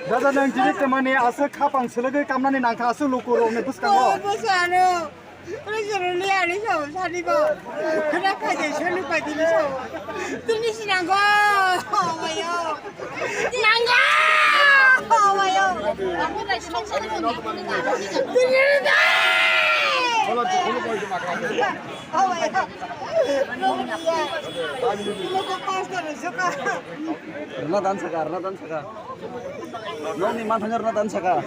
Dada nang jadi temani asa kapang selagi kamnani nangka asa lukuro ne buskango. Busano. Terus lihat ni so, sari ko. Kenapa je selu pagi ni so? Tuni sinanggo. Ayo. Sinanggo. Ayo. Aku dah selu ni. Tuni dah. Kalau dulu boleh dimakan. Ayo. Logo pasta ni suka. Rena dan saka. Nong ni mantannya Rena dan saka.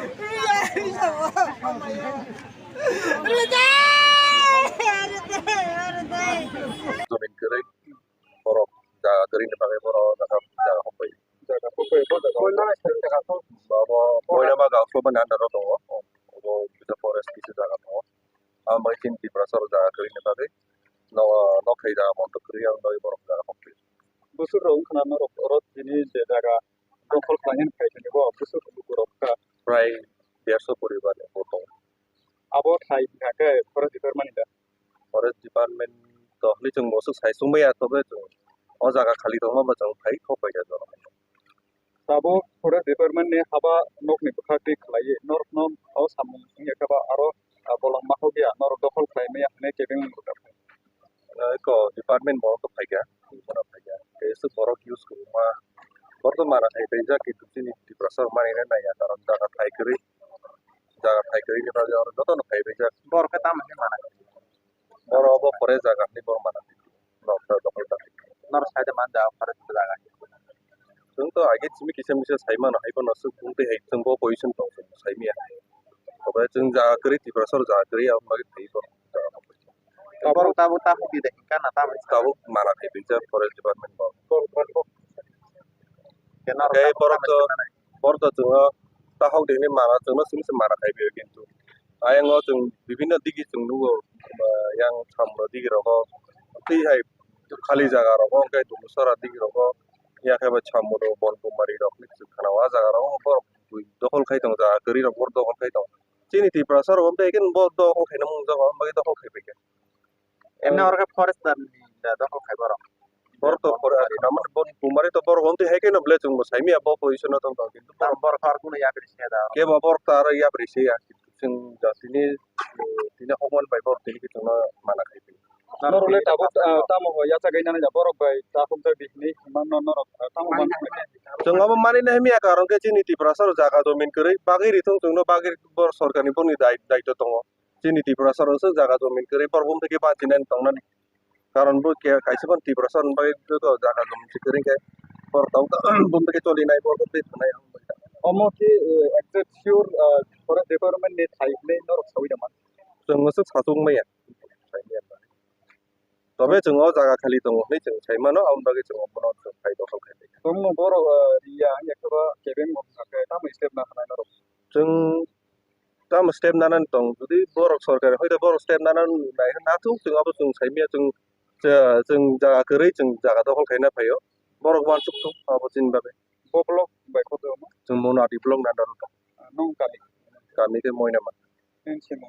Zomin kering borok jaga kering dipakai borok jaga hopai bawa poin apa gak usah benar darah tuh oh bisa forest bisa jaga tuh makin di prasar jaga kering dipakai no kayak jaga montok kering yang dari borok jaga hopai Busur rong kana rot ini jaga dokol kangen kayak ni bo busur borok ka. প্রায় 150 পরিবারের মতো Abo thai bihake forest department ida. Forest department তহলি जों মসু সাইসুমैया তবে जों अ जागा खालि दङ बा जों फाइ खौबाय दा दङ Sabo forest department ni haba nok ni bukhati khlai nor nom au samung singe kaba aro bolang mahogia nor dokol khlai me hane kebeng buka. ko department বড় তো ফাইগা বড় ফাইগা এসে বড় ইউজ করু মা বর্তমান আই বেজা কি তুমি দি প্রসার মানে না না কারণ জায়গা ফাইকরি ni বাজে আর যত না ফাই বেজা Bor ka tam he mana. বড় অব পরে জায়গা ni বড় মানা নকটা দখল তা Nor side man da forest jaga. जों तो आगे जिमि किसे मिसे साइमा न हाइबो नसु बुंते हाइ जों बो पोजिशन दं जों साइमिया तबे जों जागा करि ति प्रसार जागा करि आ मागे थाइबो Kabor tabu tahu di deh kana tam काबो माना थाइ बेजा फरेस्ट डिपार्टमेंट बो kenor Kayak porto जोङो ताहाव देने माना जोंनो सिमसे माना थाइबे किन्तु आयंगो जों विभिन्न दिगि जों नुगो yang सामनो दिगि रगो तिहाय खाली जागा रगो अंकाय दुसरा दिगि रगो या खाबा छामरो बन कुमारी रग निक्स खानावा जागा रगो बर दखल खाइ दं जा करि रग बर दखल खाइ दं चिनि ति प्रसार हम बेगिन बर दखल खाइना मुं जागा मागे दखल खाइ बेगे emne orga forest da dokol khai bor. बर तो पर नामन बन कुमारी तो बर हमते हाय केनो ब्ले जों साइमिया बो पोजिशन दं दं किन्तु Tam bor khar kuno ya krishna da. के बर तार या ब्रिसे या जों जातिनि तिने हमन बाय बर तिनि जों माना खाइ Nor le tabu tam ho ya sa gaina na bor bai ta hum ta bihni man nor tam man. जोंहाबो मानिनो हामिया कारण के जोंनि टिप्रासार जागा जमिन करै बागै रिथं जोंनो बागै बर सरकारनि बनि दायित्व दङ जोंनि टिप्रासारावसो जागा जमिन करै परबम থেকে बांचिनानै थांनानै कारण बो के खायसेबन टिप्रासार बागै तो जागा जमिन करै के परताव बुम থেকে चलिनाय बर बे थानाय Omo ki exact sure forest department ni thai le nor sawi da man. जोंसो सासुंमैया तबे जोङो जागा खालि दङ नै जों साइमानो आउन बागै जों बनो जों फायदा खालामखाय Tum no bor ya yakaba kebeng mo ka tam step na khana nor. जों दा स्टेप नानान दं जुदि बर सरकार हयতো बर स्टेप नानान नाय नाथु जोंहाबो जों साइमिया जों जागा करै जों जागा दखल खायना फायो बर वान सुक दं आबो जिन बागै Bo blok bai ko do mo. जों मना दिप्लंग नादार Nong kali. गामि के मयना मा Nen se mo.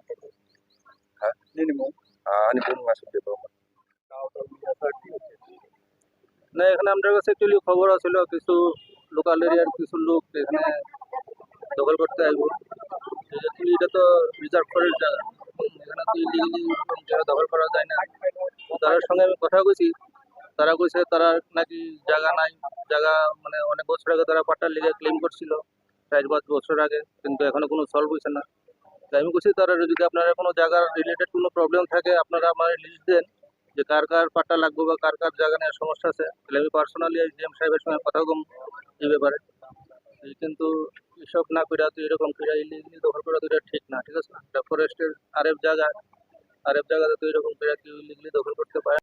Ha? Ni mo. ani बुं मासु देबो না এখানে আমাদের কাছে অ্যাকচুয়ালি খবর আছিল কিছু লোকাল এরিয়ার কিছু লোক এখানে দখল করতে আসবো যেহেতু এটা তো রিজার্ভ ফরেস্ট জায়গা এখানে তো ইলিগালি জায়গা দখল করা যায় না তাদের সঙ্গে আমি কথা কইছি তারা কইছে তারা নাকি জায়গা নাই জায়গা মানে অনেক বছর আগে তারা পাট্টার লিগে ক্লেম করছিল 4-5 বছর আগে কিন্তু এখনো কোনো সলভ হইছে না তাই আমি কইছি তারা যদি আপনারা কোনো জায়গার রিলেটেড কোনো প্রবলেম থাকে আপনারা আমার লিস্ট দেন যে কার কার পাট্টা লাগবে বা কার কার জায়গা নিয়ে সমস্যা আছে তাহলে আমি পার্সোনালি জিএম সাহেবের সঙ্গে কথা কম এই ব্যাপারে কিন্তু এসব না করে তো এরকম করে ইলিগালি দখল করা তো এটা ঠিক না ঠিক আছে এটা ফরেস্টের আরেফ জায়গাতে তো এরকম করে কেউ ইলিগালি দখল করতে পারে